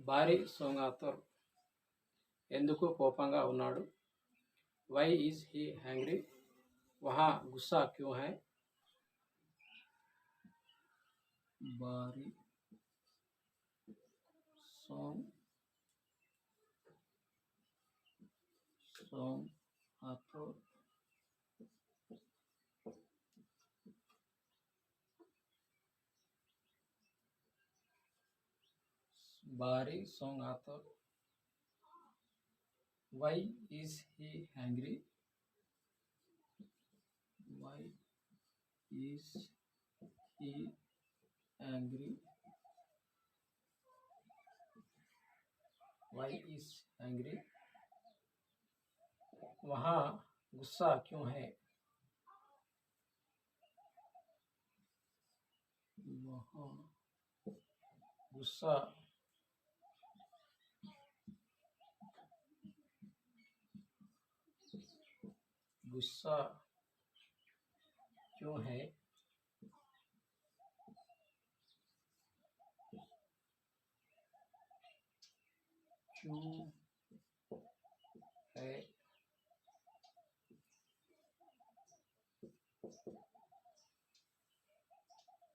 భారీ సోంగాతోర్ ఎందుకు కోపంగా ఉన్నాడు? Why is he hangry? వహా గుస్సా క్యూ హై? భారీ సోంగాతోర్ భారీ సోంగాతోర్ Why is he angry? Why is he angry? Why is angry? वहाँ गुस्सा क्यों है? वहाँ गुस्सा गुस्सा क्यों है? क्यों है?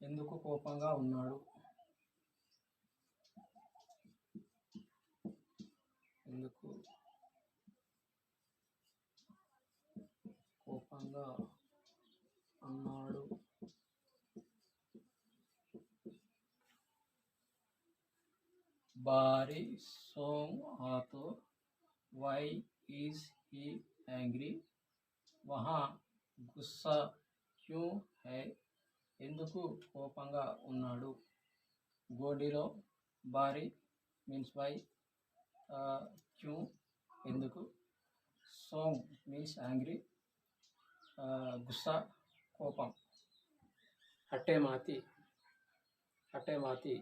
ఎందుకు కోపంగా ఉన్నాడు? ఎందుకు కోపంగా ఉన్నాడు? భారీ సోంగాతోర్ Why is he angry? वहाँ गुस्सा क्यों है? ఎందుకు కోపంగా ఉన్నాడు? గోడిలో భారీ మీన్స్ వై, క్యూ ఎందుకు, సోంగ్ మీన్స్ యాంగ్రీ, గుస్సా కోపం. హట్టే మాతి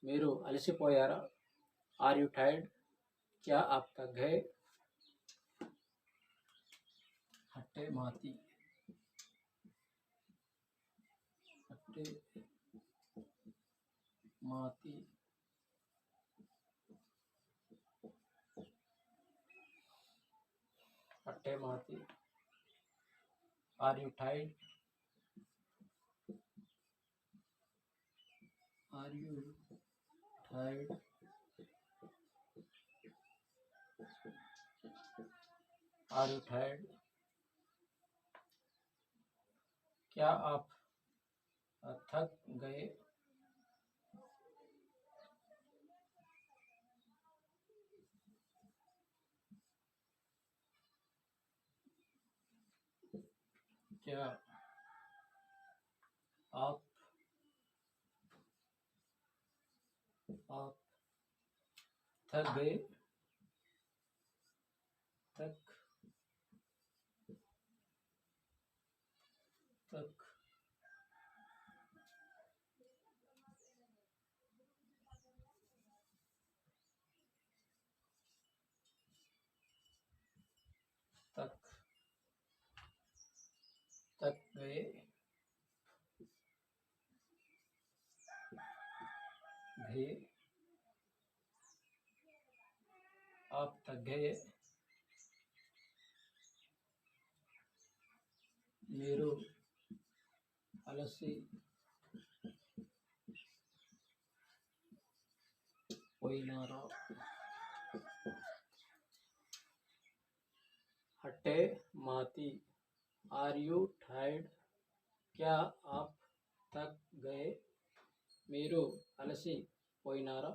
మీరు అలసిపోయారా? Are you tired? क्या आप थक गए? हट्टे माती हट्टे माती हट्टे माती are you Tide? Are you Tide? Are you tired? क्या आप थक गए? क्या आप थक गए? तक तक तक तक गए? गए? आप थक गए? మీరు అలసి పోయినారా? हट्टे माती आर यू टायर्ड? क्या आप थक गए? మీరు అలసి పోయినారా?